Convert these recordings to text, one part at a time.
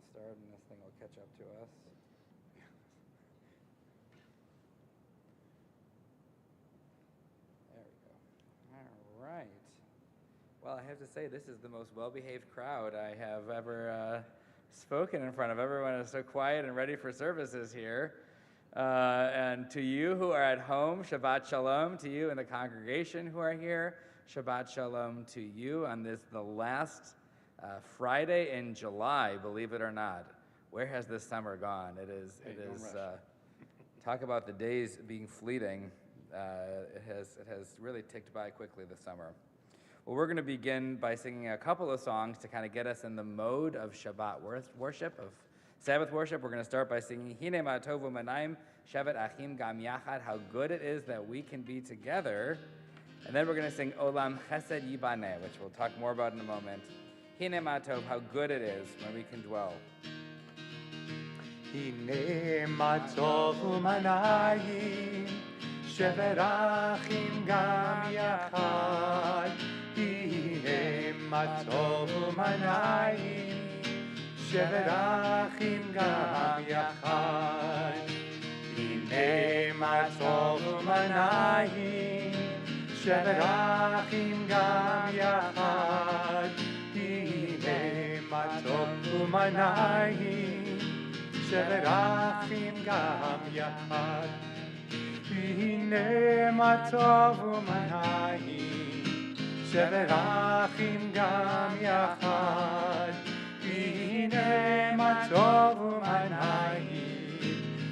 will start and this thing will catch up to us. There we go. All right. Well, I have to say, this is the most well-behaved crowd I have ever spoken in front of. Everyone is so quiet and ready for services here. And to you who are at home, Shabbat Shalom. To you in the congregation who are here, Shabbat Shalom to you on this, the last Friday in July, believe it or not. Where has this summer gone? It is, talk about the days being fleeting. It has really ticked by quickly this summer. Well, we're going to begin by singing a couple of songs to kind of get us in the mode of Shabbat worship, of Sabbath worship. We're going to start by singing Hine ma tov u'manayim shevet achim gam yachad, how good it is that we can be together. And then we're going to sing Olam Chesed Yibaneh, which we'll talk more about in a moment. Hine ma tov, how good it is when we can dwell. Hine ma tov u'manayim shevet achim gam yachad. Hine ma tov u'manayim shevet achim gam yachad. Hine ma tov u'manayim shevet achim gam yachad. Hine ma tov u'manayim shevet achim gam yachad. Hine ma tov u'manayim shevet achim gam yachad. Hine ma tov u'manayim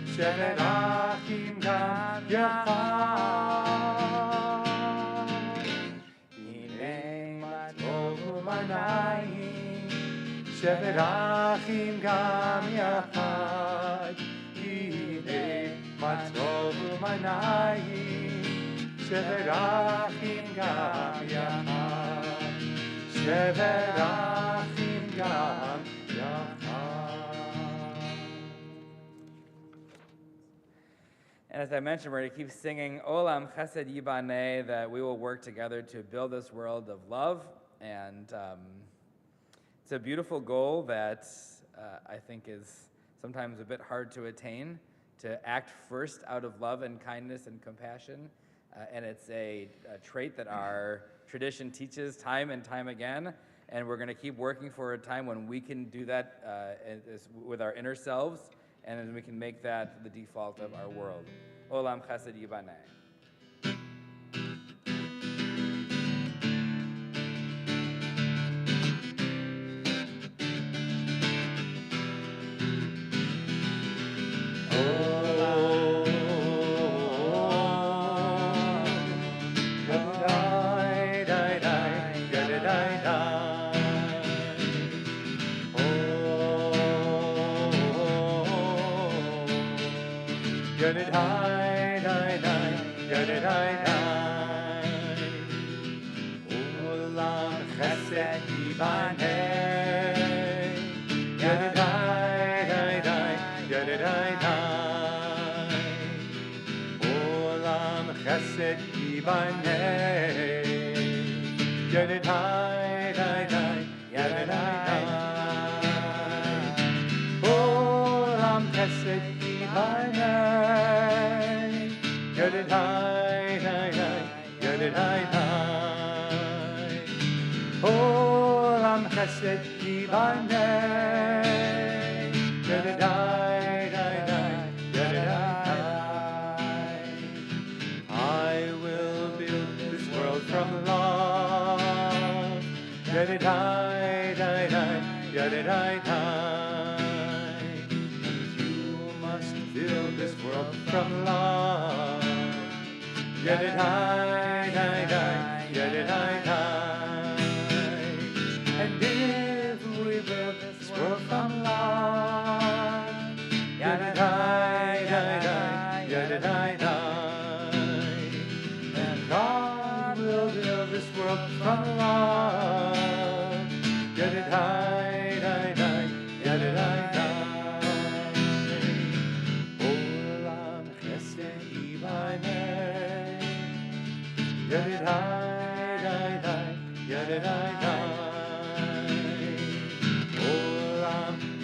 shevet achim gam yachad. Hine ma tov u'manayim shevet achim gam yachad. Hine ma tov u'manayim shevet achim gam yachad. Shevet achim gam yachad. And as I mentioned, we're going to keep singing Olam Chesed Yibaneh, that we will work together to build this world of love. And it's a beautiful goal that I think is sometimes a bit hard to attain, to act first out of love and kindness and compassion. And it's a trait that our tradition teaches time and time again. And we're going to keep working for a time when we can do that with our inner selves, and then we can make that the default of our world. Olam Chesed Yibaneh.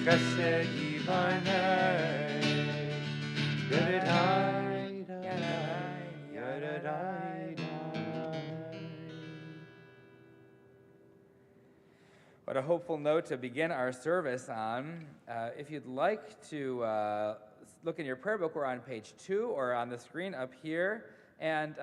chesed yivanei. Yadadai, yadadai, yadadai. What a hopeful note to begin our service on. If you'd like to look in your prayer book, we're on page 2 or on the screen up here. And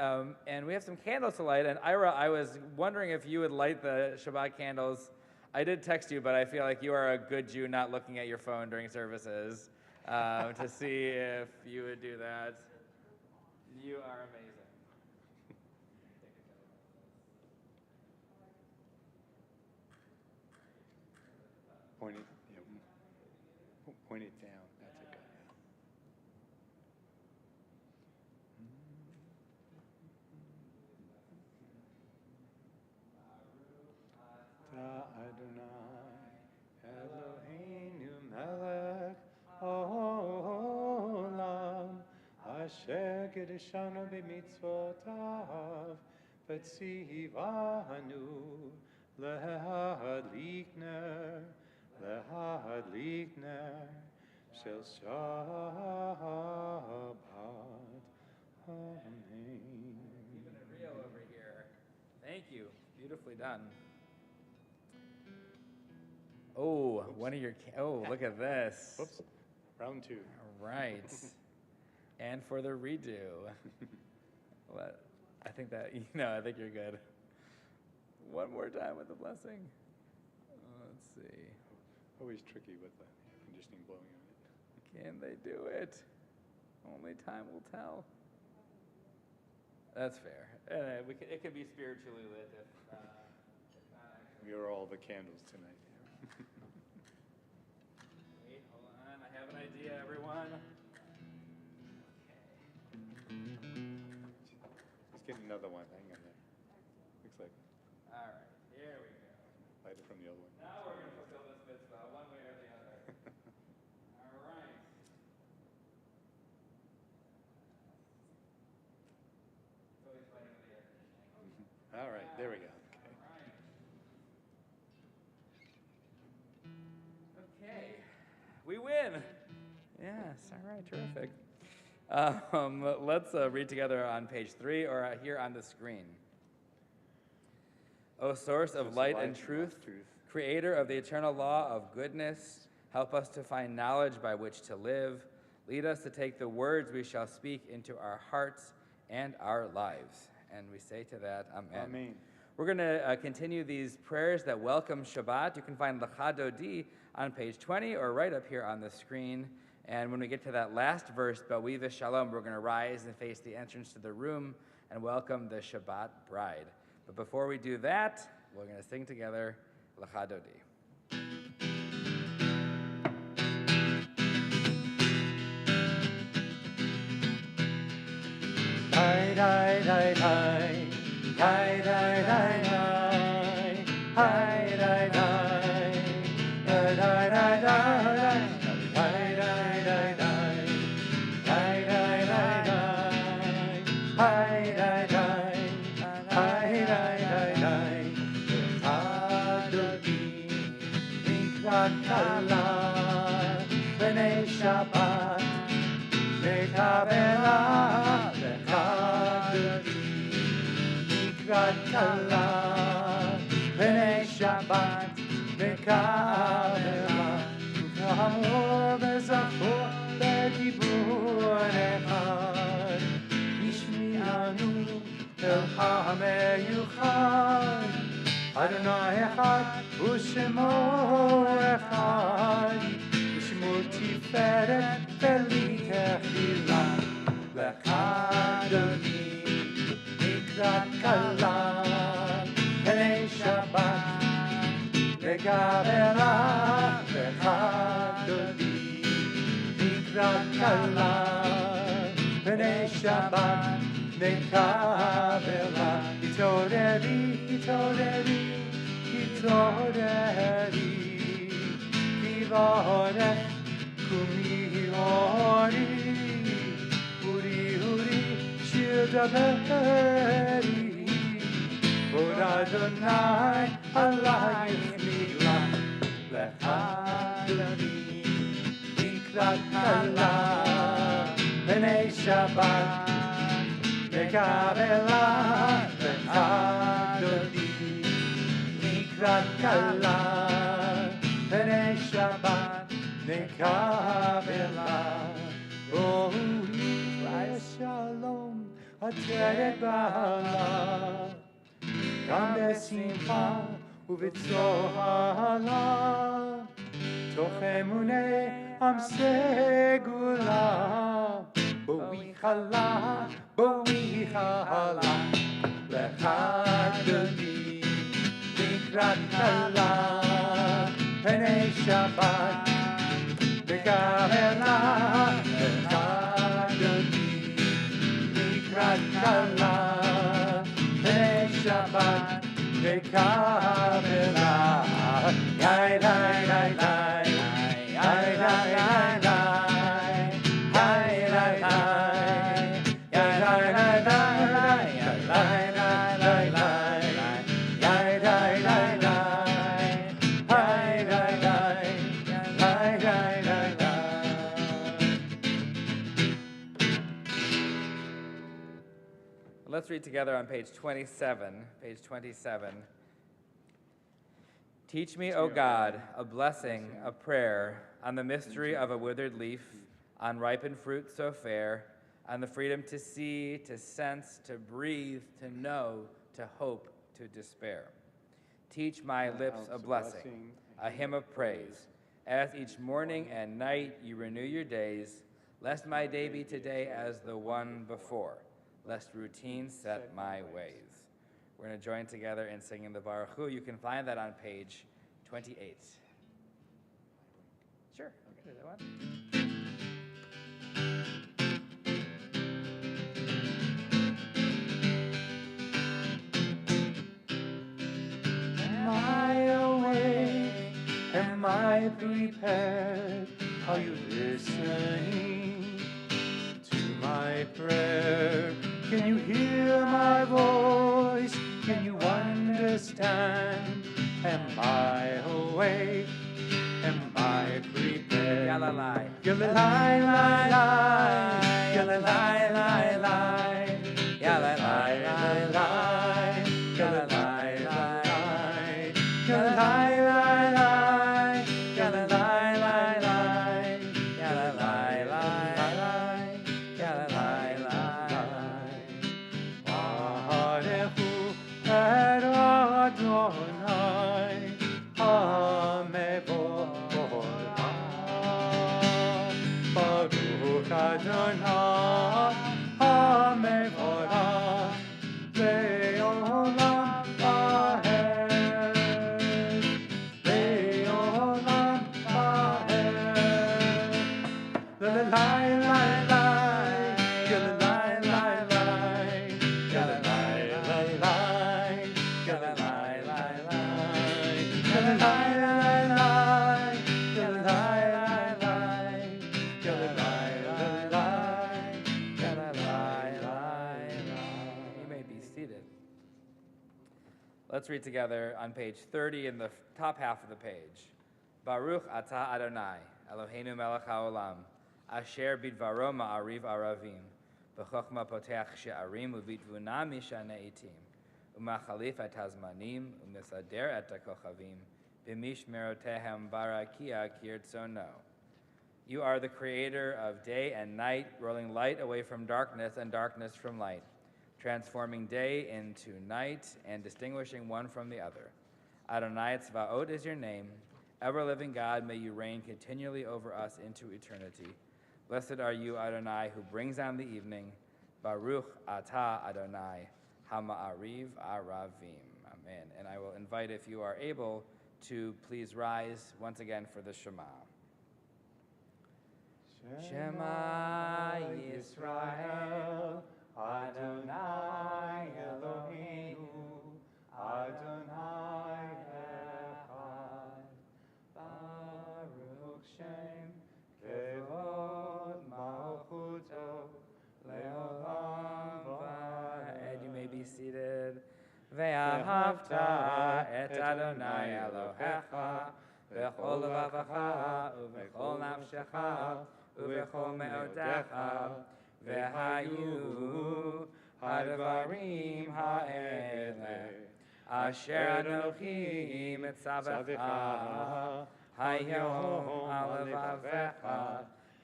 we have some candles to light. And Ira, I was wondering if you would light the Shabbat candles. I did text you, but I feel like you are a good Jew not looking at your phone during services to see if you would do that. You are amazing. Point it, point it down. That's it. Ta Adonai Eloheinu melech haolam asher kedeshanu b'mitzvotav v'tzivanu lehadlik ner shel Shabbat. Amen. Keeping it real over here. Thank you. Beautifully done. Oh, one of your. Look at this. Whoops. Round 2. All right. And for the redo. I think I think you're good. One more time with the blessing. Let's see. Always tricky with the air conditioning blowing on it. Can they do it? Only time will tell. That's fair. It could be spiritually lit if not actually. We are all the candles tonight. Wait, hold on. I have an idea, everyone. Let's get another one. Hang on there. Looks like All right, here we go. light it from the other one. Now we're going to fulfill this mitzvah one way or the other. All right. It's always lighting with the air conditioning. All right, there we go. Okay. We win. Yes, all right, terrific. Let's read together on page 3 or here on the screen. O source of light and truth, creator of the eternal law of goodness, help us to find knowledge by which to live. Lead us to take the words we shall speak into our hearts and our lives. And we say to that, Amen. Amen. We're going to continue these prayers that welcome Shabbat. You can find Lecha Dodi on page 20 or right up here on the screen. And when we get to that last verse, B'Erev Shalom, we're going to rise and face the entrance to the room and welcome the Shabbat bride. But before we do that, we're going to sing together Lecha Dodi. Dai dai dai dai, dai dai dai dai, dai dai dai, dai dai dai dai, dai dai dai dai, dai dai dai dai, dai dai dai, dai dai dai dai. Adodi mikrat kala b'nei Shabbat mekabela. Kala, b'nei Shabbat, mekabela, kamor v'zachor b'dibur echad, ishmi'anu el ha'meyuchad, Adonai echad, u'shemo echad, u'shemo tiferet v'litechila, l'chadoni. Kala, b'nei Shabbat, mekabela, l'chadodi. Mikrat kala, b'nei Shabbat, mekabela. Hitoreri, hitoreri, hitoreri. Kivorech, kumi ori, uri uri. Daberi, Od Adonai, Alayich Milah, Lecha Adoni, Likrat Kala, B'nai Shabbat, Nekavela, Adoni, Likrat Kala, B'nai Shabbat, Nekavela, Oh, Erev Shalom, Ateret Ba'ala, Gam Besimcha, ובצוהלה, תוך אמוני עם סגולה, בואי חלה, לך אדוני, לקראת כלה, פני שבת, בקרלה, לך אדוני, לקראת כלה, פני שבת, Kamela, yai lai lai lai, yai lai lai lai, yai lai lai, yai lai lai lai, yai lai lai lai, yai lai lai lai, yai lai lai, yai lai lai lai. Let's read together on page 27. Page 27. Teach me, O God, a blessing, a prayer, on the mystery of a withered leaf, on ripened fruit so fair, on the freedom to see, to sense, to breathe, to know, to hope, to despair. Teach my lips a blessing, a hymn of praise, as each morning and night you renew your days, lest my day be today as the one before, lest routine set my ways. We're going to join together in singing the Baruch Hu. You can find that on page 28. Sure, okay, that one. Am I awake? Am I prepared? Are you listening to my prayer? Can you hear my voice? Can you understand? Am I awake? Am I prepared? Yalalai. Yalalai, lai, lai. Yalalai, lai, lai. Yalalai, lai, lai. Yalalai, lai, lai. Yalalai, lai, lai. Yalalai, lai, lai. Yalalai, lai, lai. Yalalai, lai. Barechu et Adonai HaMevorach. Baruch Adonai HaMevorach Le'olam Vahed. Le'olam Vahed. Lai, lai, lai. Yalalai, lai, lai. Yalalai, lai, lai. Yalalai, lai, lai. Yalalai, lai, lai. Yalalai, lai, lai. Yalalai, lai, lai. Yalalai, lai, lai. You may be seated. Let's read together on page 30 in the top half of the page. Baruch atah Adonai, Eloheinu melech haolam, asher bidvaro ma'ariv aravim, b'chochma poteach she'arim u'bitvuna mishane itim, u'machalif et hazmanim, u'misader et hakochavim, b'mishmerotehem barakia kirtzono. You are the creator of day and night, rolling light away from darkness and darkness from light, transforming day into night and distinguishing one from the other. Adonai Tzvaot is your name. Ever-living God, may you reign continually over us into eternity. Blessed are you, Adonai, who brings down the evening. Baruch atah Adonai, hama'ariv aravim. Amen. And I will invite, if you are able, to please rise once again for the Shema. Shema Yisrael, Adonai Eloheinu, Adonai Echad. Baruch Shem Kevod Malchuto Leolam Vaed. And you may be seated. Ve'ahavta et Adonai Elohecha Bechol levavecha בביתך ובכל מאודיך, והיו הדברים האלה אשר אנוכי מצווך היום על לבביך,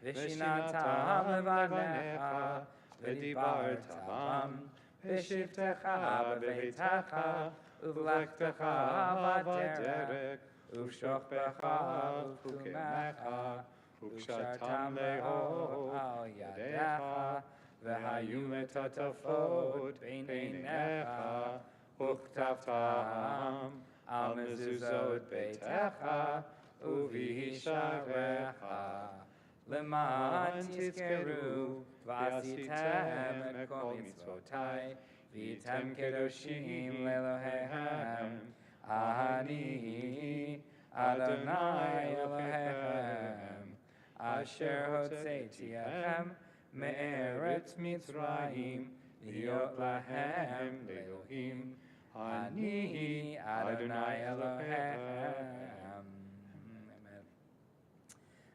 ושיננתם לבניך, ודיברת בם בשבתך בביתך, ובלכתך בדרך, ובשוכבך ובקומך, וקשרתם לאור על ידיך, והיו מטוטפות בין עיניך, וכתבתם על מזוזות ביתך ובישעריך, למען תזכרו ועשיתם את כל מצוותי, והייתם קדושים לאלוהיכם, אני אדוני אלוהיכם, אשר הוצאתיכם מארץ מצרים, להיות להם לאלוהים, אני אדוני אלוהיכם. Amen.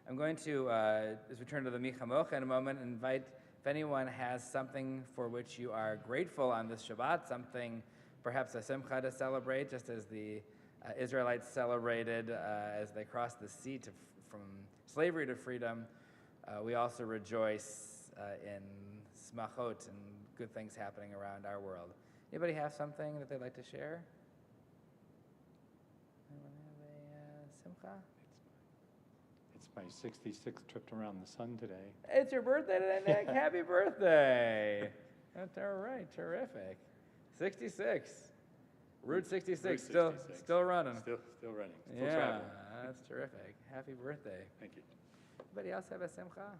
I'm going to, as we turn to the Michamocha in a moment, invite if anyone has something for which you are grateful on this Shabbat, something perhaps a simcha to celebrate, just as the Israelites celebrated as they crossed the sea from slavery to freedom. We also rejoice in smachot and good things happening around our world. Anybody have something that they'd like to share? Anyone have a simcha? It's my 66th trip around the sun today. It's your birthday today, Nick. Happy birthday. That's all right. Terrific. 66. Route 66. Still running. Still running. Still Yeah, traveling. that's terrific. Happy birthday. Thank you. Anybody else have a simcha?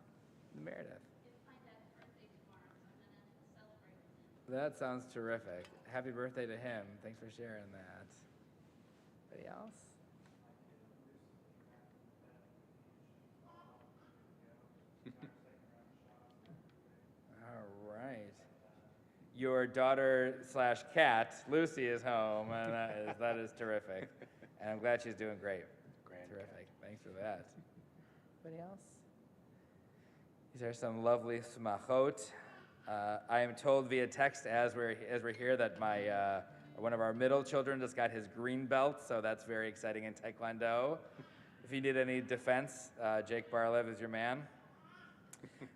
Meredith. It's my dad's birthday tomorrow, so I'm going to celebrate with him. That sounds terrific. Happy birthday to him. Thanks for sharing that. Anybody else? All right. Your daughter/cat, Lucy, is home, and that is terrific. And I'm glad she's doing great. Terrific. Thanks for that. Anybody else? These are some lovely smachot. I am told via text as we're here that one of our middle children just got his green belt, so that's very exciting in Taekwondo. If you need any defense, Jake Barlev is your man.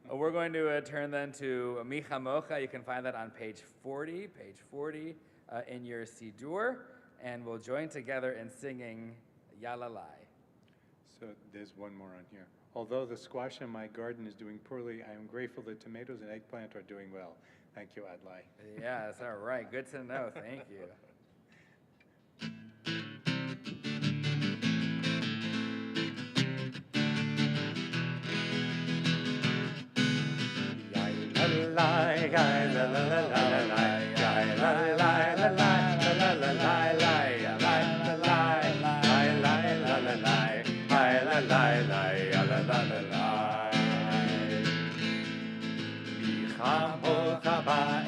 We're going to turn then to Micha Mocha. You can find that on page 40 in your Sidur, and we'll join together in singing Yalalai. So there's one more on here. Although the squash in my garden is doing poorly, I am grateful that tomatoes and eggplant are doing well. Thank you, Adlai. Yes, all right. Good to know. Thank you.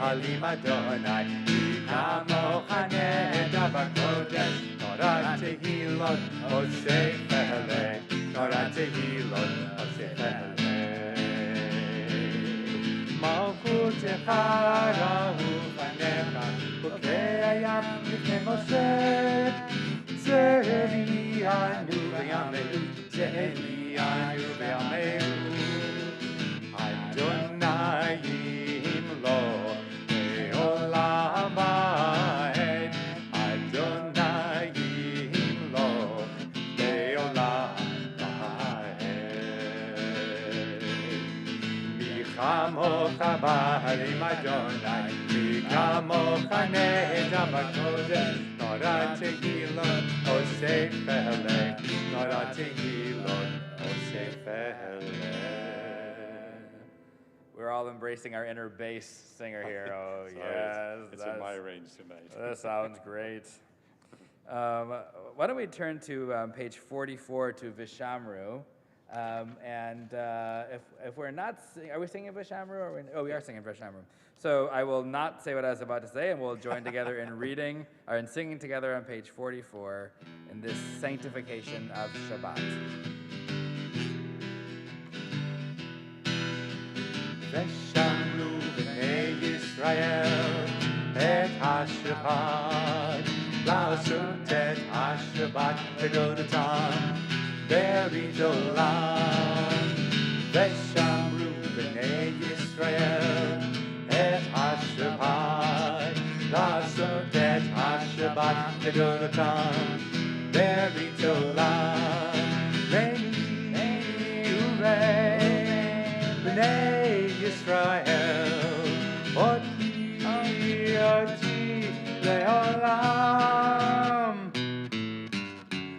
Alim Adonai, Kamoch Haneda Bakodesh, Torah Tehilot, Oseh Pele, Torah Tehilot, Oseh Pele. Malchutecha rahu fanecha, Ukei hayam lifnei Moshe, Ze'elianu v'yamehu, Ze'elianu v'yamehu, Adonai Imlo. Kamocha b'harim Adonai, Kamocha neheda b'kodesh, Torah tehilot oseh pele, Torah tehilot oseh pele. We're all embracing our inner bass singer here. Oh, yes. It's in my range tonight. That sounds great. Why don't we turn to page 44 to Vishamru. If we're not, are we singing Vishamru? We are singing Vishamru. So I will not say what I was about to say, and we'll join together in reading, or in singing together on page 44 in this sanctification of Shabbat. ושמרו בני ישראל את השבת, לעשות את השבת בגדולתם ברית עולם. ושמרו בני ישראל את השבת, לעשות את השבת בגדולתם ברית עולם. בני בני ישראל אותי לעולם.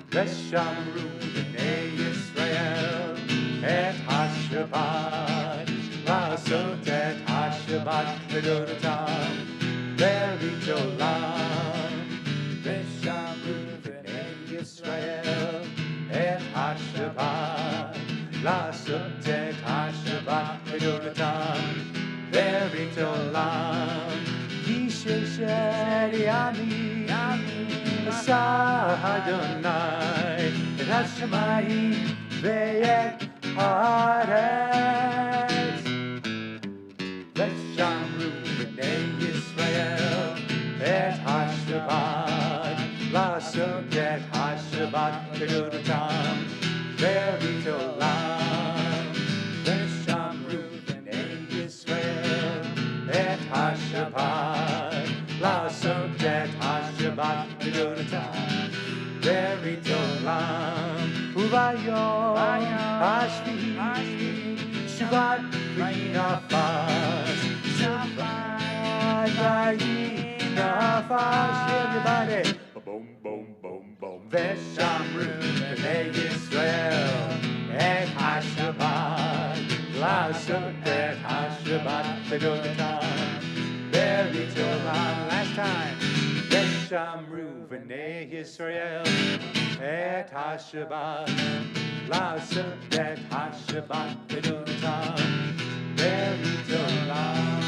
ושמרו בני ישראל את השבת, לעשות את השבת בגדולתם ברית עולם. ושמרו בני ישראל את השבת, לעשות את השבת בגדולתם ברית עולם. כי ששת ימים עשה אדוני את השמיים ואת הארץ. ושמרו בני ישראל את השבת, לעשות את השבת בגדולתם ברית עולם. ושמרו בני ישראל את השבת, לעשות את השבת בגדולתם ברית עולם. וביום השביעי שבת ויהי נפש, שבת ויהי נפש. everybody boom boom boom boom. ושמרו בני ישראל את השבת, לעשות את השבת בגדולתם ברית עולם. last time. ושמרו בני ישראל את השבת, לעשות את השבת בגדולתם ברית עולם.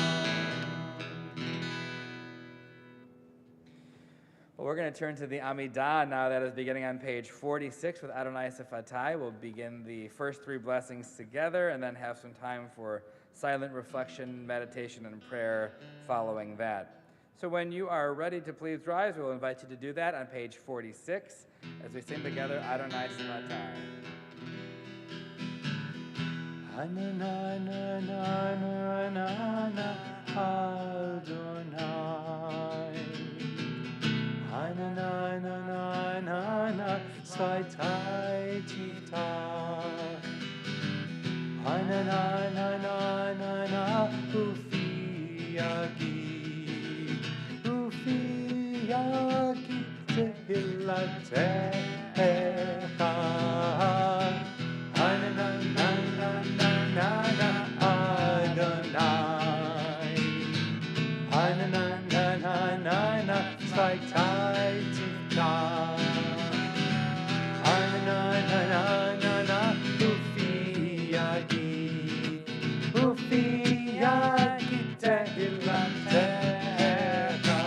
Well, we're going to turn to the Amidah now. That is beginning on page 46 with Adonai Sefatai. We'll begin the first three blessings together and then have some time for silent reflection, meditation, and prayer following that. So when you are ready to please rise, we'll invite you to do that on page 46 as we sing together Adonai Sefatai. Adonai Adonai Sefatai Titach. Adonai Ufi Yagi Tehilatecha. Adonai Sefatai Titach. Adonai Ufi Yagi Tehilatecha.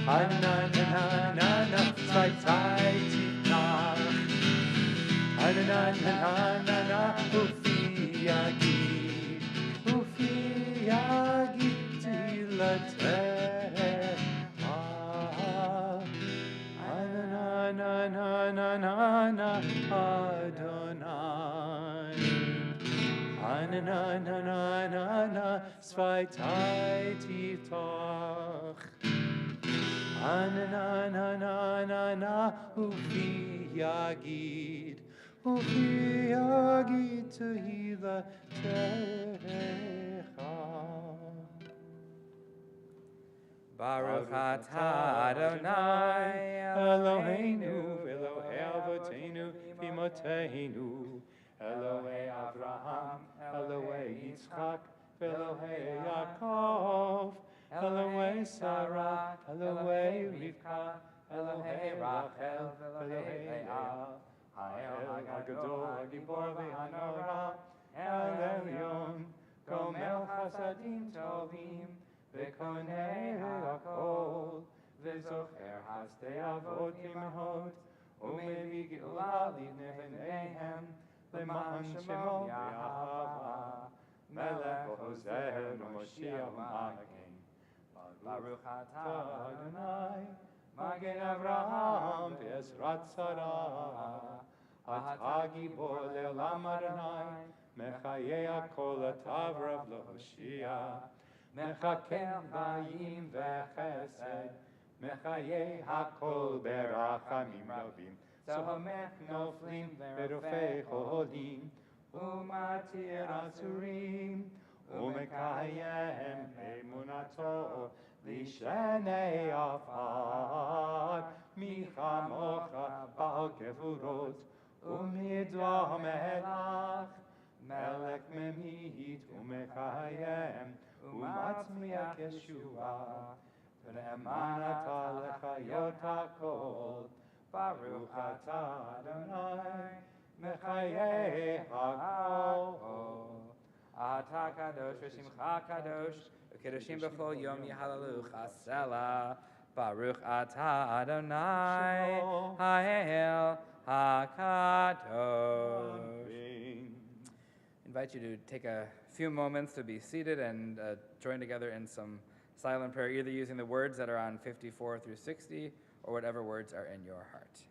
Adonai Sefatai Titach. Adonai Ufi Yagi Tehilatecha. Adonai Sefatai Titach. Adonai Ufi Yagi Tehilatecha. Baruch atah Adonai Eloheinu, Elohei Avotenu, V'imoteinu, Elohei Avraham, Elohei Yitzchak, Elohei Yaakov, Elohei Sarah, Elohei Rivka, Elohei Rachel, Elohei Leah, Ha'el HaGadol, HaGibor v'Hanora, El Elyon, Gomel Chasadim Tovim, V'konei HaKol, V'zocher Hasdei Avot Imhot, ומביא גאולה לבניהם, למען שמו באהבה, מלך עוזר ומושיע ומגן. ברוך אתה אדוני, מגן אברהם בעזרת שרה, אתה גיבור לעולם אדוני, מחיה הכל אתה רב להושיע, מחכה חיים וחסד, מחיה הכל ברחמים רבים, צומח נופלים ורופא חולים, ומתיר עצורים, ומקיים אמונתו לשני עפר, מי כמוך בעל גבורות, ומדוע מלך, מלך ממית ומקיים, ומצמיח ישועה, ונאמן אתה לחיות הכל, ברוך אתה אדוני, מחיי הכל. אתה קדוש ושמך קדוש, וקדושים בכל יום יהללוך הסלע. Baruch atah Adonai, Ha'el HaKadosh. Invite you to take a few moments to be seated and join together in some silent prayer, either using the words that are on 54 through 60 or whatever words are in your heart.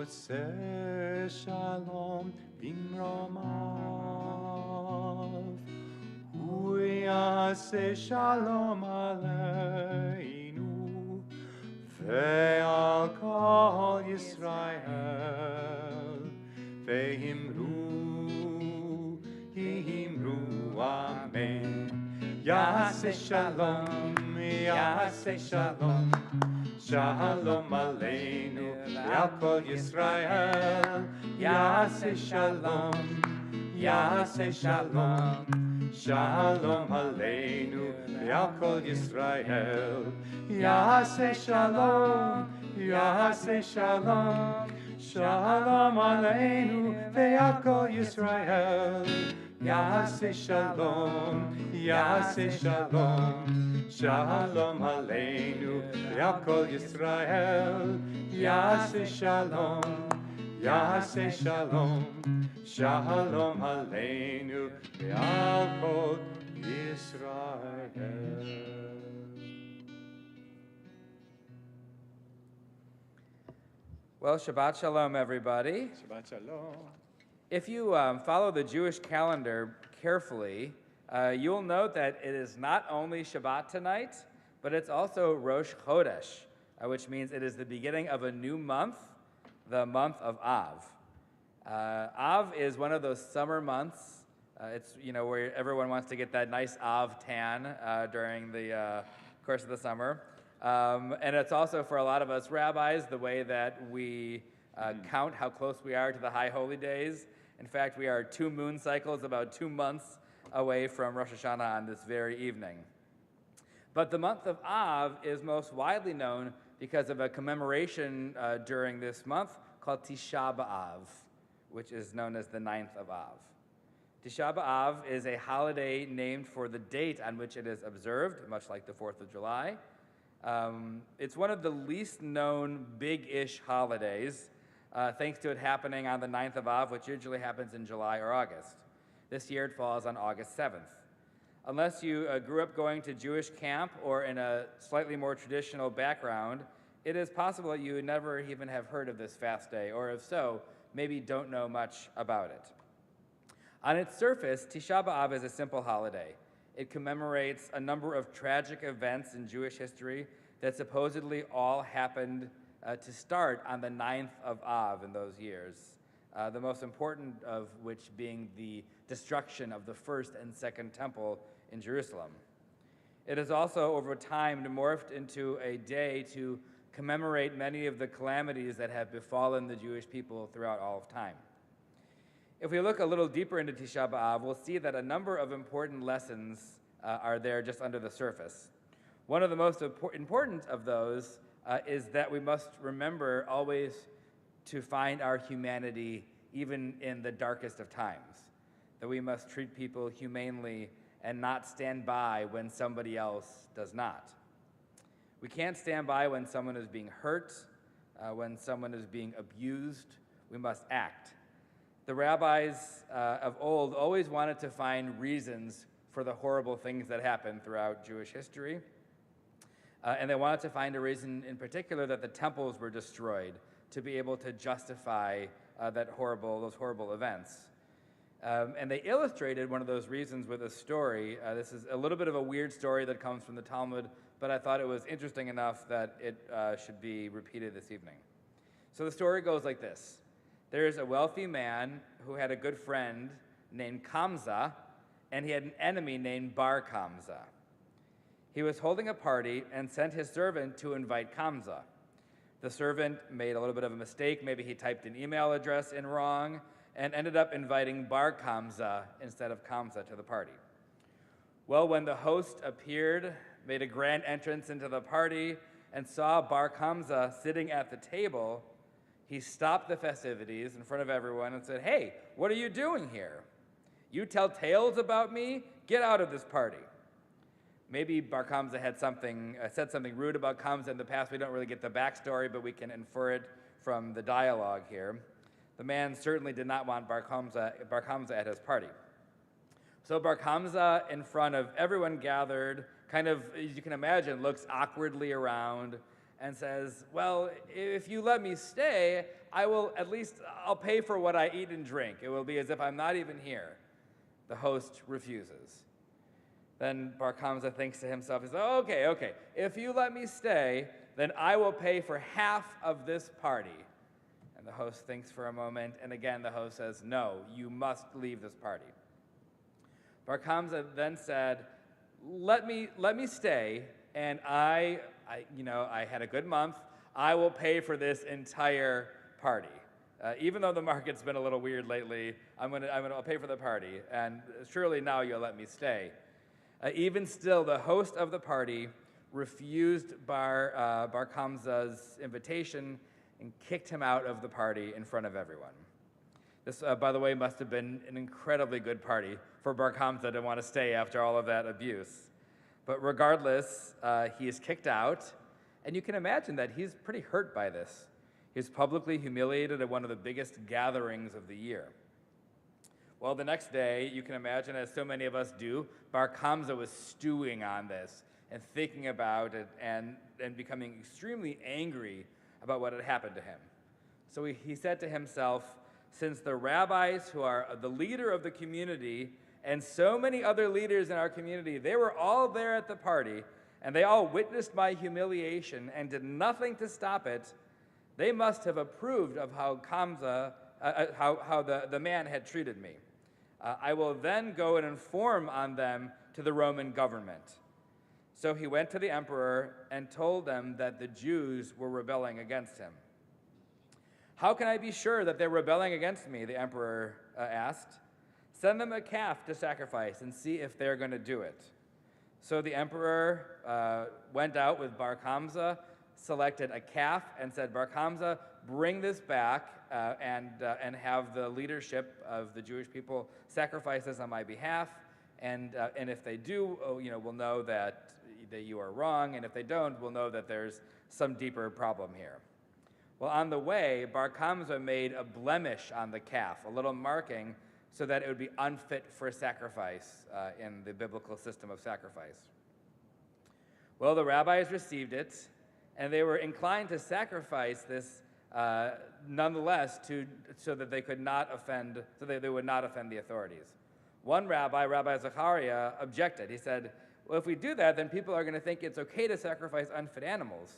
עושה שלום במרומיו, הוא יעשה שלום עלינו ועל כל ישראל, ואמרו אמן. יעשה שלום, יעשה שלום, שלום עלינו ועל כל ישראל, יעשה שלום, יעשה שלום, שלום עלינו ועל כל ישראל, יעשה שלום, יעשה שלום, שלום עלינו ועל כל ישראל, יעשה שלום, יעשה שלום, שלום עלינו ועל כל ישראל, יעשה שלום, יעשה שלום, שלום עלינו ועל כל ישראל. Well, Shabbat Shalom, everybody. Shabbat Shalom. If you follow the Jewish calendar carefully, you'll note that it is not only Shabbat tonight, but it's also Rosh Chodesh, which means it is the beginning of a new month, the month of Av. Av is one of those summer months. It's where everyone wants to get that nice Av tan during the course of the summer. And it's also, for a lot of us rabbis, the way that we count how close we are to the high holy days. In fact, we are 2 moon cycles, about 2 months away from Rosh Hashanah on this very evening. But the month of Av is most widely known because of a commemoration during this month called Tisha B'Av, which is known as the 9th of Av. Tisha B'Av is a holiday named for the date on which it is observed, much like the 4th of July. It's one of the least known big-ish holidays, thanks to it happening on the 9th of Av, which usually happens in July or August. This year it falls on August 7th. Unless you grew up going to Jewish camp or in a slightly more traditional background, it is possible that you would never even have heard of this fast day, or if so, maybe don't know much about it. On its surface, Tisha B'Av is a simple holiday. It commemorates a number of tragic events in Jewish history that supposedly all happened to start on the 9th of Av in those years, the most important of which being the destruction of the first and second temple in Jerusalem. It has also, over time, morphed into a day to commemorate many of the calamities that have befallen the Jewish people throughout all of time. If we look a little deeper into Tisha B'Av, we'll see that a number of important lessons are there just under the surface. One of the most important of those is that we must remember always to find our humanity even in the darkest of times, that we must treat people humanely and not stand by when somebody else does not. We can't stand by when someone is being hurt, when someone is being abused. We must act. The rabbis of old always wanted to find reasons for the horrible things that happened throughout Jewish history. And they wanted to find a reason in particular that the temples were destroyed to be able to justify those horrible events. And they illustrated one of those reasons with a story. This is a little bit of a weird story that comes from the Talmud, but I thought it was interesting enough that it should be repeated this evening. So the story goes like this. There is a wealthy man who had a good friend named Kamza, and he had an enemy named Bar Kamza. He was holding a party and sent his servant to invite Kamza. The servant made a little bit of a mistake. Maybe he typed an email address in wrong and ended up inviting Bar Kamza instead of Kamza to the party. Well, when the host appeared, made a grand entrance into the party, and saw Bar Kamza sitting at the table, he stopped the festivities in front of everyone and said, "Hey, what are you doing here? You tell tales about me? Get out of this party." Maybe Bar Kamza had said something rude about Kamza in the past. We don't really get the backstory, but we can infer it from the dialogue here. The man certainly did not want Bar Kamza at his party. So Bar Kamza, in front of everyone gathered, kind of, as you can imagine, looks awkwardly around and says, "Well, if you let me stay, I'll pay for what I eat and drink. It will be as if I'm not even here." The host refuses. Then Bar Kamza thinks to himself, he says, okay, if you let me stay, then I will pay for half of this party. And the host thinks for a moment, and again the host says, "No, you must leave this party." Bar Kamza then said, let me stay, and I had a good month. I will pay for this entire party. Even though the market's been a little weird lately, I'll pay for the party, and surely now you'll let me stay. Even still, the host of the party refused Bar Kamza's invitation and kicked him out of the party in front of everyone. This, by the way, must have been an incredibly good party for Bar Kamza to want to stay after all of that abuse. But regardless, he is kicked out, and you can imagine that he's pretty hurt by this. He's publicly humiliated at one of the biggest gatherings of the year. Well, the next day, you can imagine, as so many of us do, Bar Kamza was stewing on this and thinking about it and becoming extremely angry about what had happened to him. So he said to himself, since the rabbis who are the leader of the community and so many other leaders in our community, they were all there at the party and they all witnessed my humiliation and did nothing to stop it, they must have approved of how the man had treated me. I will then go and inform on them to the Roman government. So he went to the emperor and told them that the Jews were rebelling against him. How can I be sure that they're rebelling against me? The emperor asked. Send them a calf to sacrifice and see if they're going to do it. So the emperor went out with Bar Kamza, selected a calf, and said, Bar Kamza, bring this back and have the leadership of the Jewish people sacrifice this on my behalf. And if they do, we'll know that you are wrong. And if they don't, we'll know that there's some deeper problem here. Well, on the way, Bar Kamza made a blemish on the calf, a little marking, so that it would be unfit for sacrifice in the biblical system of sacrifice. Well, the rabbis received it, and they were inclined to sacrifice this nonetheless so that they would not offend the authorities. One rabbi, Rabbi Zechariah, objected. He said, well, if we do that, then people are going to think it's okay to sacrifice unfit animals.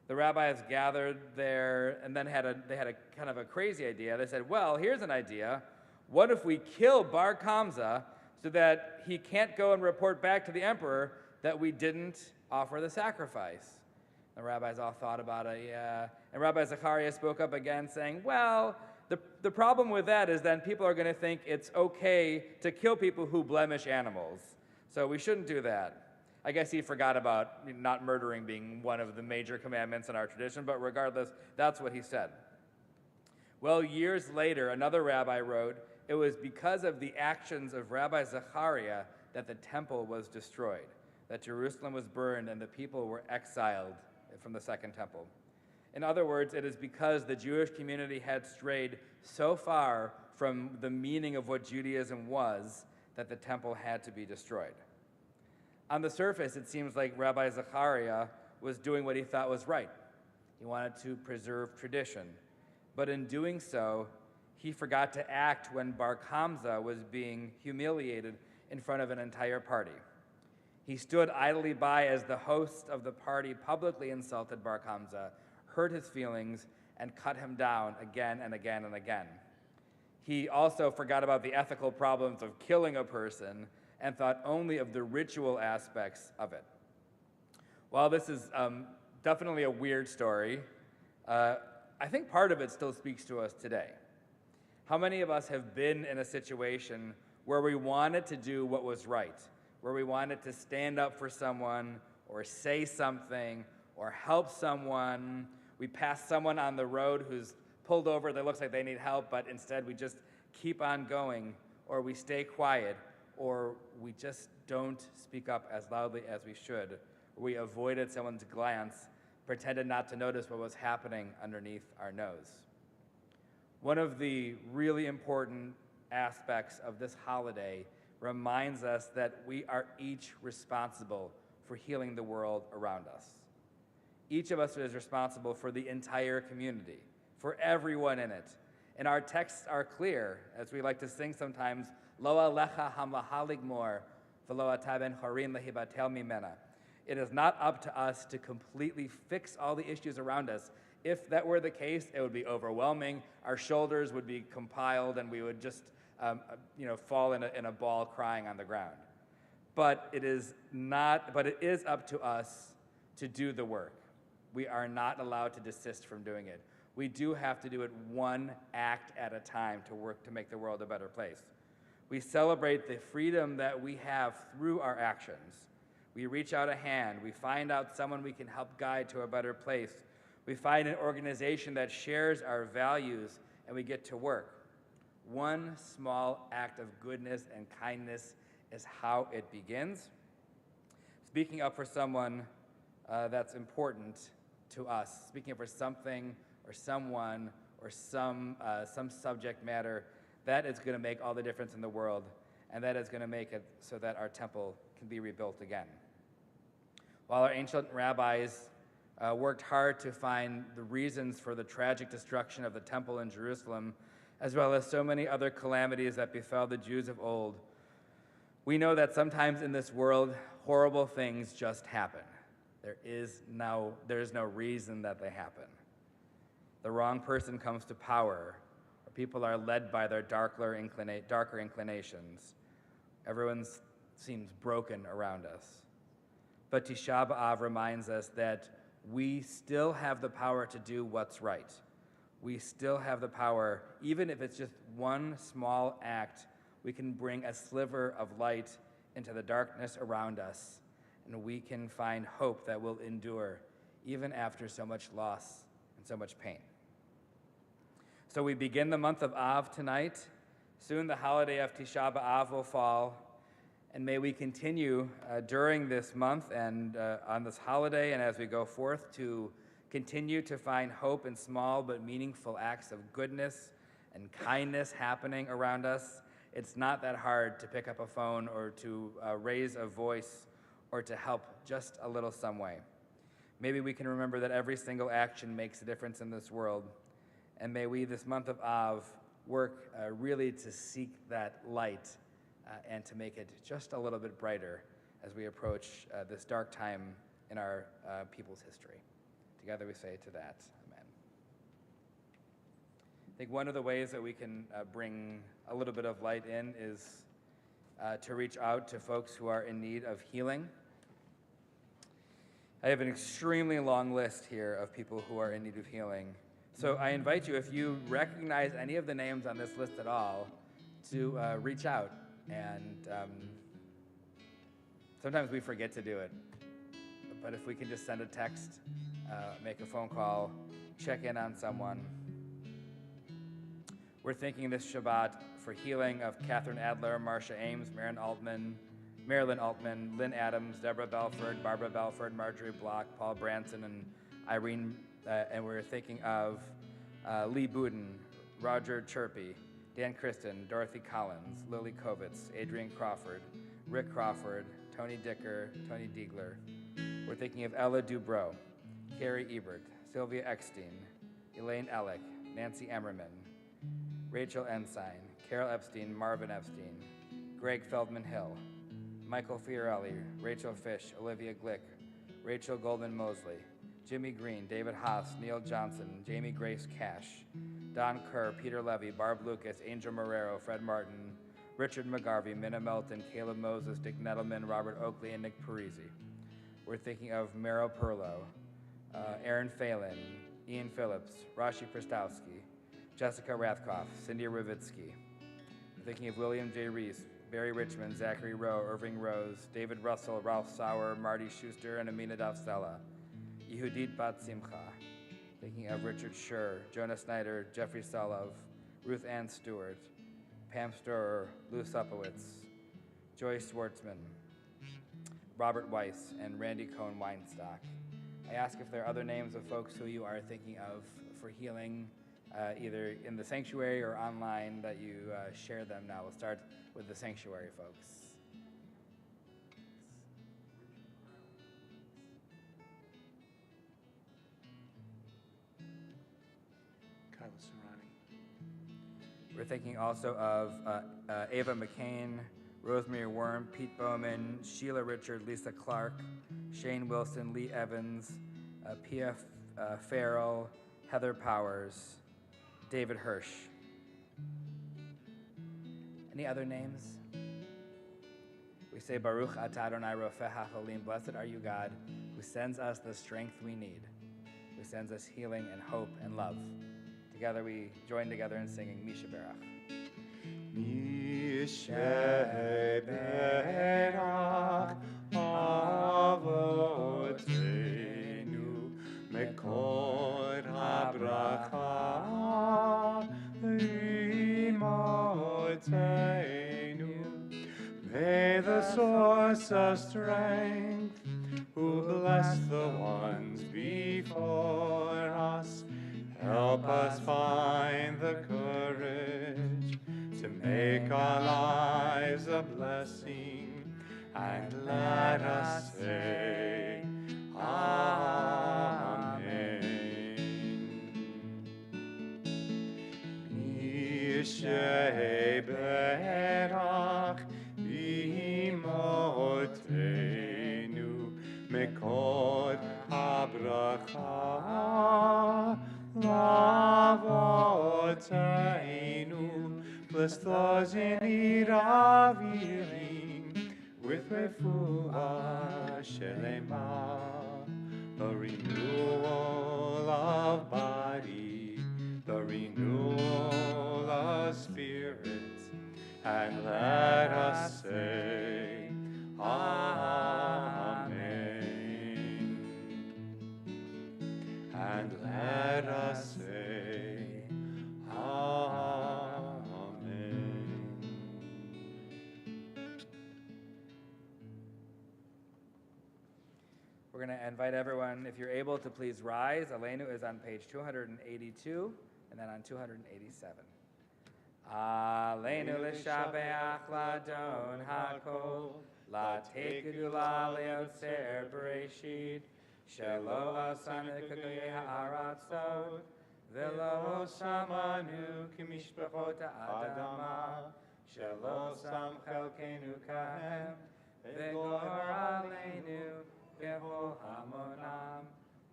The rabbis gathered there and then they had a kind of a crazy idea. They said, well, here's an idea. What if we kill Bar Kamsa so that he can't go and report back to the emperor that we didn't offer the sacrifice? The rabbis all thought about it, yeah. And Rabbi Zechariah spoke up again saying, well, the problem with that is then people are going to think it's okay to kill people who blemish animals. So we shouldn't do that. I guess he forgot about not murdering being one of the major commandments in our tradition, but regardless, that's what he said. Well, years later, another rabbi wrote, it was because of the actions of Rabbi Zechariah that the temple was destroyed, that Jerusalem was burned and the people were exiled from the Second Temple. In other words, it is because the Jewish community had strayed so far from the meaning of what Judaism was that the temple had to be destroyed. On the surface, it seems like Rabbi Zechariah was doing what he thought was right. He wanted to preserve tradition. But in doing so, he forgot to act when Bar Kamsa was being humiliated in front of an entire party. He stood idly by as the host of the party publicly insulted Bar Kamsa, hurt his feelings, and cut him down again and again and again. He also forgot about the ethical problems of killing a person and thought only of the ritual aspects of it. While this is definitely a weird story, I think part of it still speaks to us today. How many of us have been in a situation where we wanted to do what was right, where we wanted to stand up for someone or say something or help someone? We pass someone on the road who's pulled over that looks like they need help, but instead we just keep on going, or we stay quiet, or we just don't speak up as loudly as we should. We avoided someone's glance, pretended not to notice what was happening underneath our nose. One of the really important aspects of this holiday reminds us that we are each responsible for healing the world around us. Each of us is responsible for the entire community, for everyone in it. And our texts are clear, as we like to sing sometimes, Lo alecha hamlahalig mor, v'lo ata ben chorin lehibatel mimena. It is not up to us to completely fix all the issues around us. If that were the case, it would be overwhelming. Our shoulders would be compiled, and we would just fall in a ball crying on the ground. But it is up to us to do the work. We are not allowed to desist from doing it. We do have to do it one act at a time to work to make the world a better place. We celebrate the freedom that we have through our actions. We reach out a hand. We find out someone we can help guide to a better place. We find an organization that shares our values, and we get to work. One small act of goodness and kindness is how it begins. Speaking up for someone that's important to us, speaking up for something or someone or some subject matter, that is going to make all the difference in the world, and that is going to make it so that our temple can be rebuilt again. While our ancient rabbis worked hard to find the reasons for the tragic destruction of the temple in Jerusalem, as well as so many other calamities that befell the Jews of old, we know that sometimes in this world, horrible things just happen. There is no reason that they happen. The wrong person comes to power, or people are led by their darker inclinations. Everyone seems broken around us. But Tisha B'Av reminds us that we still have the power to do what's right. We still have the power, even if it's just one small act, we can bring a sliver of light into the darkness around us, and we can find hope that will endure even after so much loss and so much pain. So we begin the month of Av tonight. Soon the holiday of Tisha B'Av will fall, and may we continue during this month and on this holiday and as we go forth to continue to find hope in small but meaningful acts of goodness and kindness happening around us. It's not that hard to pick up a phone or to raise a voice or to help just a little some way. Maybe we can remember that every single action makes a difference in this world. And may we, this month of Av, work really to seek that light and to make it just a little bit brighter as we approach this dark time in our people's history. Together we say to that, amen. I think one of the ways that we can bring a little bit of light in is to reach out to folks who are in need of healing. I have an extremely long list here of people who are in need of healing. So I invite you, if you recognize any of the names on this list at all, to reach out. And sometimes we forget to do it. But if we can just send a text, make a phone call, check in on someone. We're thinking this Shabbat for healing of Catherine Adler, Marcia Ames, Marilyn Altman, Lynn Adams, Deborah Belford, Barbara Belford, Marjorie Block, Paul Branson, and Irene. And we're thinking of Lee Budin, Roger Chirpy, Dan Kristen, Dorothy Collins, Lily Kovitz, Adrian Crawford, Rick Crawford, Tony Dicker, Tony Diegler. We're thinking of Ella Dubrow, Carrie Ebert, Sylvia Eckstein, Elaine Ellick, Nancy Emmerman, Rachel Ensign, Carol Epstein, Marvin Epstein, Greg Feldman Hill, Michael Fiorelli, Rachel Fish, Olivia Glick, Rachel Goldman Mosley, Jimmy Green, David Haas, Neil Johnson, Jamie Grace Cash, Don Kerr, Peter Levy, Barb Lucas, Angel Marrero, Fred Martin, Richard McGarvey, Minna Melton, Caleb Moses, Dick Nettleman, Robert Oakley, and Nick Parisi. We're thinking of Meryl Perlow, Aaron Phelan, Ian Phillips, Rashi Pristowski, Jessica Rathkoff, Cindy Ravitsky. We're thinking of William J. Reese, Barry Richmond, Zachary Rowe, Irving Rose, David Russell, Ralph Sauer, Marty Schuster, and Amina Davstella. Yehudit Bat Simcha. Thinking of Richard Schur, Jonah Snyder, Jeffrey Solov, Ruth Ann Stewart, Pam Storer, Lou Supowitz, Joyce Schwartzman, Robert Weiss, and Randy Cohn Weinstock. I ask if there are other names of folks who you are thinking of for healing, either in the sanctuary or online, that you share them now. We'll start with the sanctuary folks. We're thinking also of Ava McCain, Rosemary Worm, Pete Bowman, Sheila Richard, Lisa Clark, Shane Wilson, Lee Evans, Pia Farrell, Heather Powers, David Hirsch. Any other names? We say, Baruch atah Adonai Rofeh HaCholim, blessed are you, God, who sends us the strength we need, who sends us healing and hope and love. Together we join together in singing Misha Berach. Misha Berach Avotenu Mekor HaBracha Imotenu. May the source of strength, who bless the ones before us, help us find the courage to make our lives a blessing, and let us say, Amen. Mishe Berach Imotenu Mekod HaBracha Lavotainu. Bless those in need of healing with refuah shelema, the renewal of body, the renewal of spirit, and let us say, Amen. And let us say, Amen. We're going to invite everyone, if you're able, to please rise. Aleinu is on page 282 and then on 287. Aleinu l'shabeach ladon hakol, latei gedula leotzer bereshit, shelo asanu k'goyei ha'aratzot, velo samanu k'mishpachot ha'adama, shelo sam chelkenu kahem, v'gor aleinu b'chol hamonam,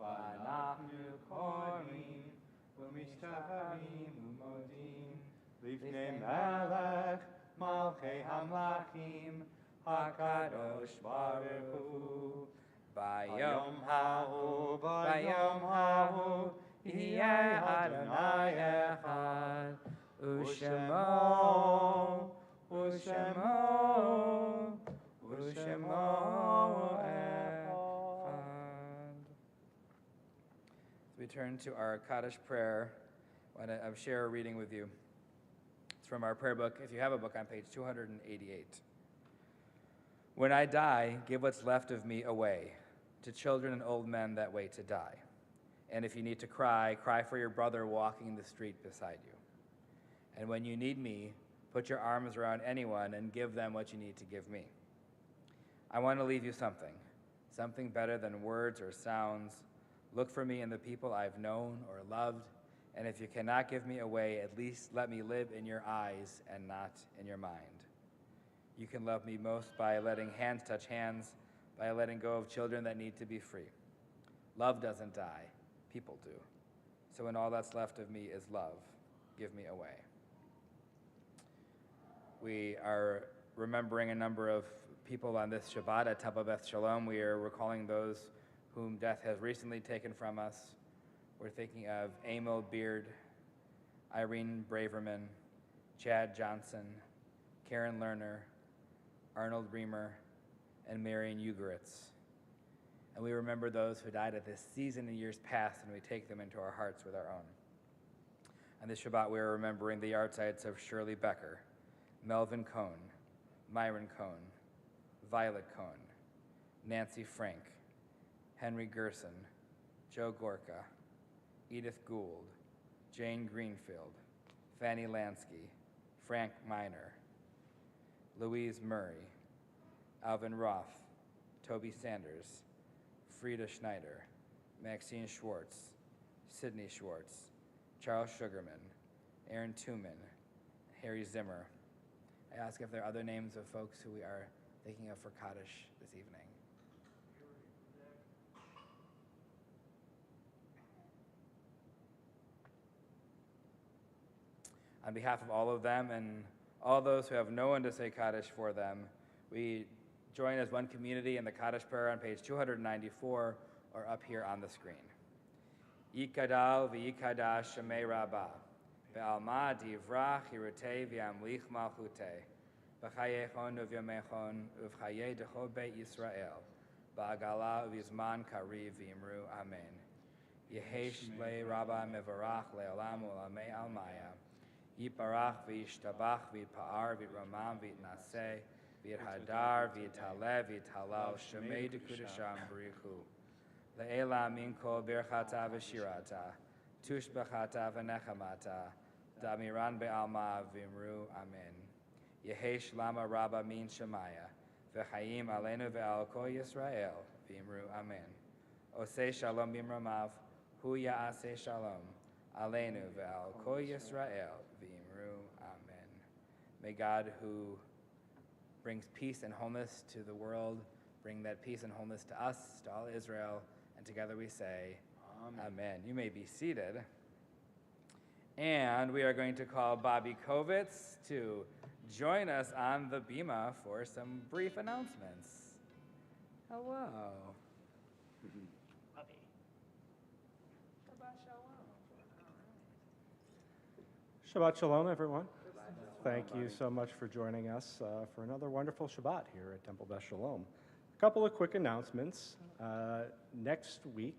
v'anachnu משחרים ומודים לפני מלך מלכי המלכים הקדוש ברוך הוא. ביום ההוא יהיה אדוני אחד, ושמו אחד. So we turn to our Kaddish prayer. I want to share a reading with you. It's from our prayer book, if you have a book, on page 288. When I die, give what's left of me away to children and old men that wait to die. And if you need to cry, cry for your brother walking the street beside you. And when you need me, put your arms around anyone and give them what you need to give me. I want to leave you something better than words or sounds. Look for me in the people I've known or loved, and if you cannot give me away, at least let me live in your eyes and not in your mind. You can love me most by letting hands touch hands, by letting go of children that need to be free. Love doesn't die, people do. So when all that's left of me is love, give me away. We are remembering a number of people on this Shabbat at Temple Beth Shalom. We are recalling those whom death has recently taken from us. We're thinking of Emil Beard, Irene Braverman, Chad Johnson, Karen Lerner, Arnold Reamer, and Marion Ugeritz. And we remember those who died at this season in years past, and we take them into our hearts with our own. On this Shabbat, we are remembering the yardzites of Shirley Becker, Melvin Cohn, Myron Cohn, Violet Cohn, Nancy Frank, Henry Gerson, Joe Gorka, Edith Gould, Jane Greenfield, Fanny Lansky, Frank Miner, Louise Murray, Alvin Roth, Toby Sanders, Frida Schneider, Maxine Schwartz, Sidney Schwartz, Charles Sugarman, Aaron Tooman, Harry Zimmer. I ask if there are other names of folks who we are thinking of for Kaddish this evening. On behalf of all of them and all those who have no one to say Kaddish for them, we join as one community in the Kaddish prayer on page 294 or up here on the screen. Yikadal v'yikadash shemei rabbah, ve'alma divrach hirutei v'yamlich malchutei, v'chayechon uvyamechon uv'chayei dechol beit Yisrael, ba'agala uv'yizman kariv v'imru amen. Yehesh le rabbah mevarach le'olam u'lamei almaya, Yiparach v'yishtabach v'yipa'ar v'yitramam v'yitnaseh v'yithadar v'yitaleh v'yitalal shemei dekudasham b'richu le'ela min kol birchata v'shirata tushbachata v'nechamata damiran be'alma v'imru amen. Yehesh lama rabba min shemaya v'chayim aleinu ve'al kol Yisrael v'imru amen. Oseh shalom b'imramav hu ya'aseh shalom aleinu ve'al kol Yisrael v'imru amen. May God, who brings peace and wholeness to the world, bring that peace and wholeness to us, to all Israel, and together we say, Amen. Amen. You may be seated. And we are going to call Bobby Kovitz to join us on the bima for some brief announcements. Hello. Shabbat Shalom, everyone. Thank you so much for joining us for another wonderful Shabbat here at Temple Beth Shalom. A couple of quick announcements. Next week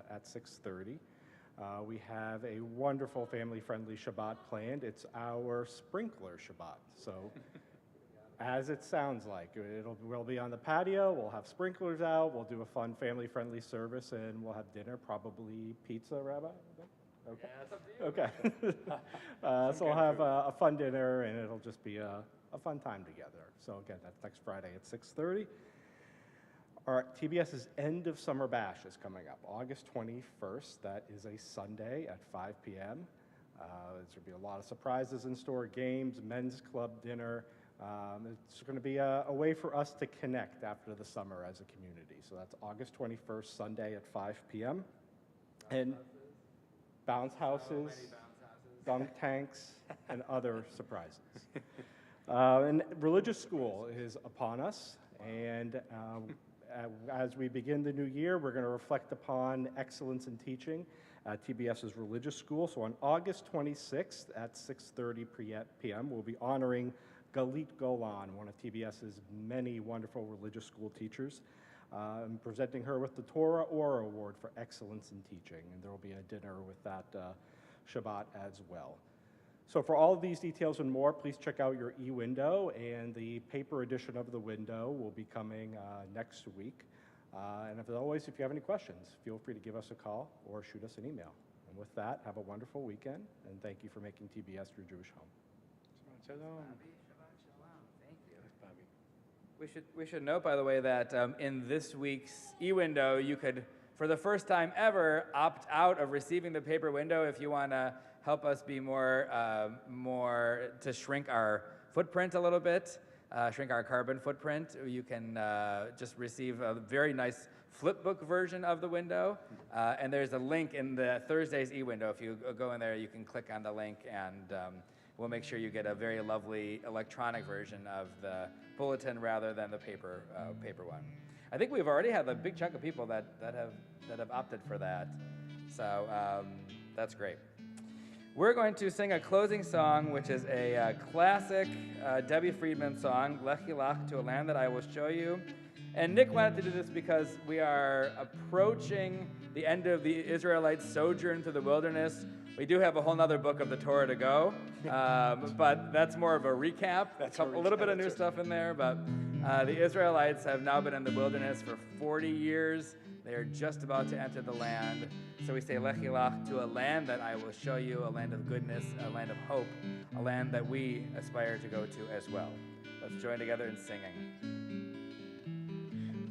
at 6:30, we have a wonderful family-friendly Shabbat planned. It's our sprinkler Shabbat. So, as it sounds like, we'll be on the patio, we'll have sprinklers out, we'll do a fun family-friendly service, and we'll have dinner, probably pizza, Rabbi? Okay. Yeah, it's up to you. Okay. So we'll have a fun dinner, and it'll just be a fun time together. So again, that's next Friday at 6:30. Our TBS's End of Summer Bash is coming up, August 21st. That is a Sunday at 5 p.m. There's going to be a lot of surprises in store, games, men's club dinner. It's going to be a way for us to connect after the summer as a community. So that's August 21st, Sunday at 5 p.m. And bounce houses, dunk tanks, and other surprises. And religious school is upon us, and as we begin the new year, we're going to reflect upon excellence in teaching at TBS's religious school. So on August 26th at 6:30 p.m., we'll be honoring Galit Golan, one of TBS's many wonderful religious school teachers, and presenting her with the Torah Ora Award for excellence in teaching. And there will be a dinner with that Shabbat as well. So for all of these details and more, please check out your e-window, and the paper edition of the window will be coming next week. And as always, if you have any questions, feel free to give us a call or shoot us an email. And with that, have a wonderful weekend, and thank you for making TBS your Jewish home. Shabbat Shalom. Thank you. We should note, by the way, that in this week's e-window, you could, for the first time ever, opt out of receiving the paper window if you want to help us be more to shrink our footprint a little bit, shrink our carbon footprint. You can just receive a very nice flipbook version of the window, and there's a link in the Thursday's e-window. If you go in there, you can click on the link, and we'll make sure you get a very lovely electronic version of the bulletin rather than the paper one. I think we've already had a big chunk of people that have opted for that, so that's great. We're going to sing a closing song, which is a classic Debbie Friedman song, Lech Lach, to a land that I will show you. And Nick wanted to do this because we are approaching the end of the Israelites' sojourn through the wilderness. We do have a whole other book of the Torah to go, but that's more of a recap. A little bit of new stuff in there, but the Israelites have now been in the wilderness for 40 years. They are just about to enter the land. So we say Lech Lach, to a land that I will show you, a land of goodness, a land of hope, a land that we aspire to go to as well. Let's join together in singing.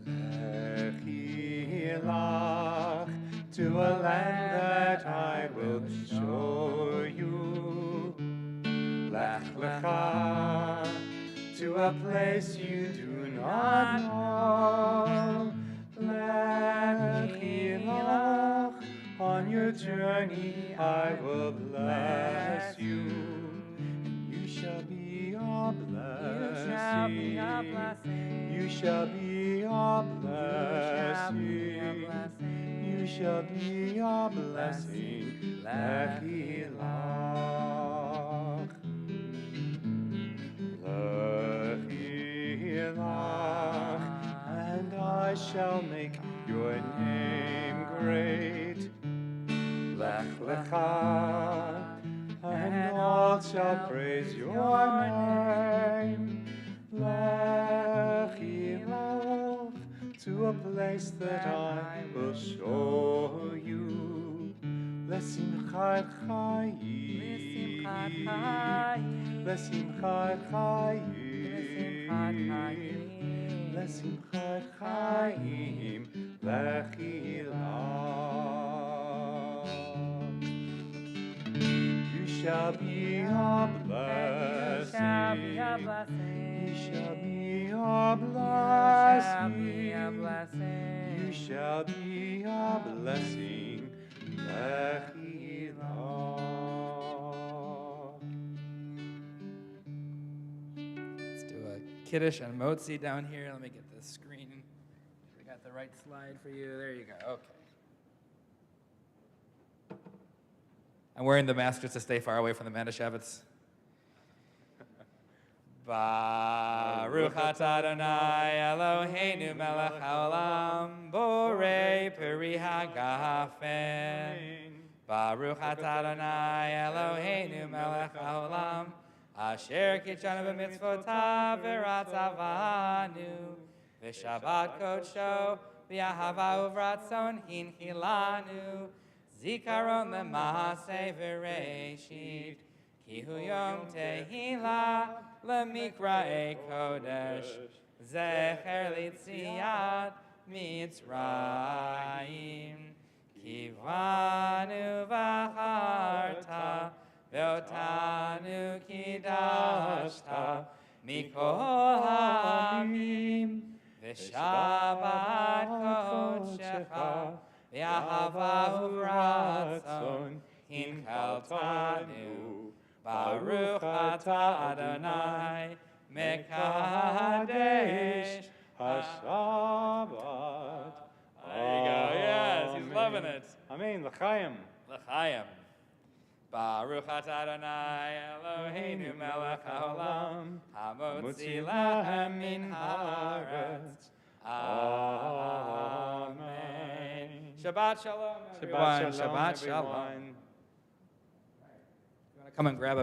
Lech Lach, to a land that I will show you. Lech Lecha, to a place you do not know. Lech Lach, on your journey I will bless you. You shall be a blessing. You shall be a blessing. You shall be a blessing. Lech Lach. Lech Lach. And I shall make your name great. Lech Lecha, and all shall praise your name. Lech Lach, to a place that I will show you. Lesimchat chayim, lesimchat chayim, lesimchat chayim, Lech Lach. You shall be a blessing. You shall be a blessing. You shall be a blessing. Lech Lach. Let's do a Kiddush and Motzi down here. Let me get the screen. We got the right slide for you. There you go. Okay. I'm wearing the mask just to stay far away from the Manischewitz. Baruch atah Adonai Eloheinu melech haolam borei peri hagafen. Baruch atah Adonai Eloheinu melech haolam asher kitshanu b'mitzvotav v'ratzavanu v'shabbat kodsho v'ahava uvratzon hinchilanu zikaron lema'aseh v'reishit ki hu yom tehila lemikra'ei kodesh zecher litziat mitzrayim kivanu v'acharta ve'otanu kidashta mikol ha'amim v'shabbat kodshecha v'ahava uvratzon hinchaltanu, Baruch atah Adonai, Mekadesh HaShabbat. There you go, yes, he's loving it. Amen, l'chaim. L'chaim. Baruch atah Adonai Eloheinu melech haolam, hamotzi lahem min haaretz. Amen. Shabbat shalom, everyone. Shabbat shalom, Shabbat shalom. everyone. You want to come and grab a